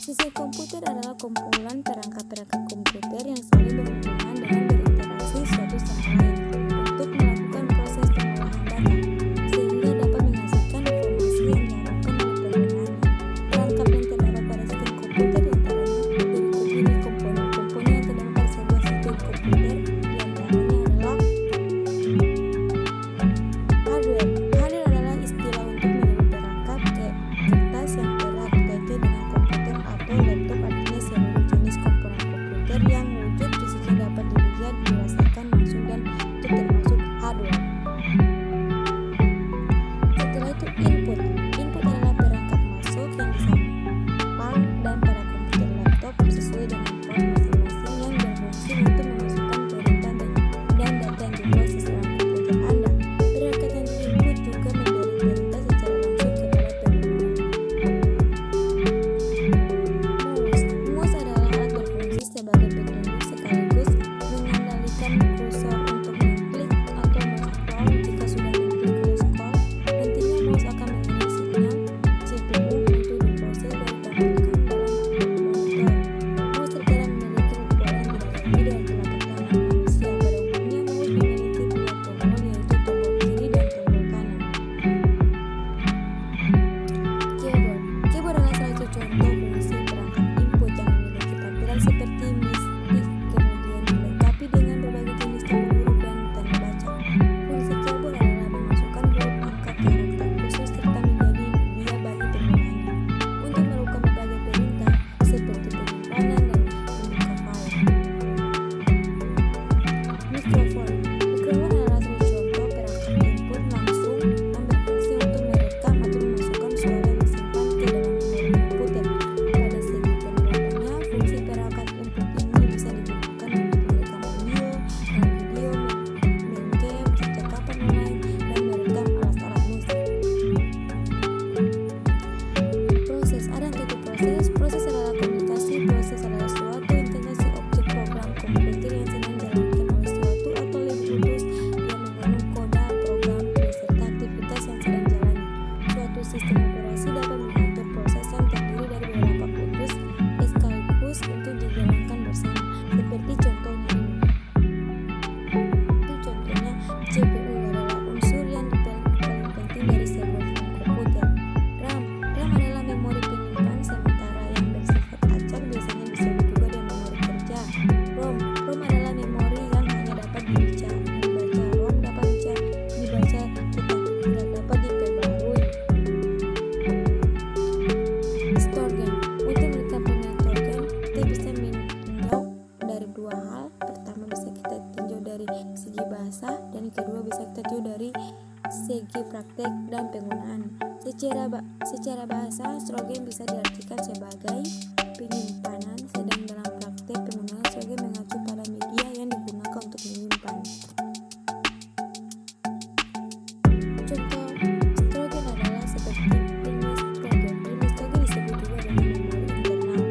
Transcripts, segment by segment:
Sistem komputer adalah kumpulan perangkat-perangkat komputer yang saling berhubungan dan berinteraksi satu sama lain untuk melakukan proses pengolahan data, sehingga dapat menghasilkan informasi yang diharapkan oleh penggunanya. Perangkat yang terdapat pada sistem komputer diantaranya berikut ini komponen-komponen yang terdapat pada sebuah sistem komputer, diantaranya adalah hardware. Hardware adalah istilah untuk menyebut perangkat kertas yang erat kaitan dengan komputer atau laptop, artinya seluruh jenis komponen komputer yang wujud fisiknya dapat dilihat, dirasakan langsung, dan itu termasuk hardware. Setelah itu input. Input adalah perangkat masuk yang disambang dan pada komputer laptop sesuai dengan port masing-masing yang berfungsi untuk memasukkan perintah dan data yang diproses dalam komputer Anda. Perangkat yang diinput juga memberi perintah secara langsung kepada pengguna. Mouse adalah alat berfungsi sebagai petunjuk sekaligus mengendalikan kursor untuk mengklik atau men-scroll. Jika sudah mengklik ke scroll, nantinya mouse akan mengirim sinyal CPU untuk diproses dan ditampilkan dalam monitor. Mouse terkadang memiliki ukuran yang tidak lebih dari telapak tangan manusia. Pada umumnya, mouse memiliki dua tombol, yaitu tombol kiri dan tombol kanan. Keyboard. Keyboard adalah salah satu contoh fungsi perangkat input yang memiliki tampilan seperti mistik, kemudian dilengkapi dengan berbagai jenis tombol huruf dan tanda baca. Fungsi keyboard adalah memasukkan huruf, angka, karakter khusus, serta menjadi media bagi penggunanya untuk melakukan berbagai perintah seperti penyimpanan dan membuka file. Mikrofon. Mikrofon adalah salah satu contoh perangkat input langsung yang berfungsi untuk merekam atau memasukkan suara yang disimpan ke dalam memori komputer. Pada segi penerapannya, fungsi perangkat input ini bisa digunakan untuk merekam audio dan video, main game, percakapan online, dan merekam alat-alat musik. Proses. Ada yang tipe proses. Proses adalah komunikasi. Proses adalah suatu integrasi objek program komputer yang sedang dijalankan oleh suatu atau lebih putus yang mengandung koda program beserta aktivitas yang sedang dijalani. Suatu sistem operasi dapat mengatur proses yang terdiri dari beberapa putus sekaligus untuk dijalankan bersama, seperti contohnya ini. Itu contohnya CPU adalah unsur yang paling penting dari sebuah sistem komputer. RAM. RAM adalah memori penyimpan sementara yang bersifat acak, biasanya disebut juga dengan memori kerja. ROM. ROM adalah memori yang hanya dapat dibaca. ROM dapat dibaca tetapi tidak dapat diperbarui. Storegan. Untuk melihat penggunaan storegan, kita bisa meninjau dari dua hal. Pertama, bisa kita tinjau dari segi bahasa, dan kedua bisa kita tinjau dari segi praktek dan penggunaan. Secara bahasa, storegan bisa diartikan sebagai penyimpanan, sedang dalam praktek penggunaan storegan mengacu pada media yang digunakan untuk menyimpan. Contoh storegan adalah seperti Windows storegan. Windows storegan disebut juga dengan memori internal.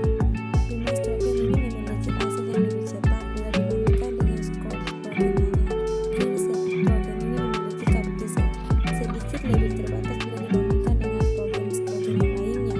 Windows storegan ini memiliki akses yang lebih cepat bila dibandingkan dengan storegan lainnya. Windows storegan ini memiliki kapasitas sedikit lebih terbatas bila dibandingkan dengan storegan yang lainnya.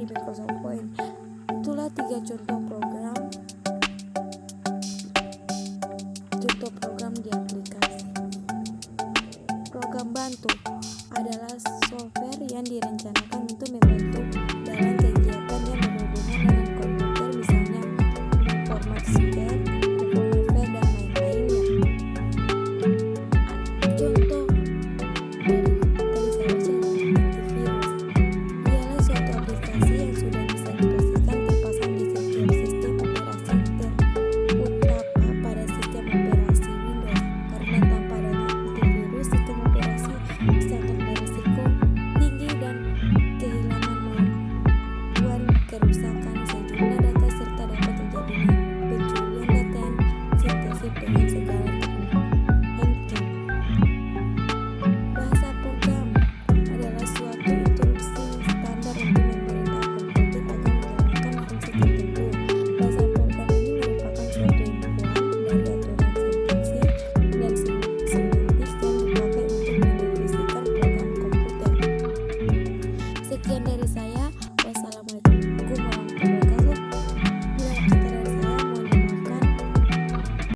Microsoft Point. Itulah 3 contoh program di aplikasi. Program bantu adalah software yang direncanakan untuk membantu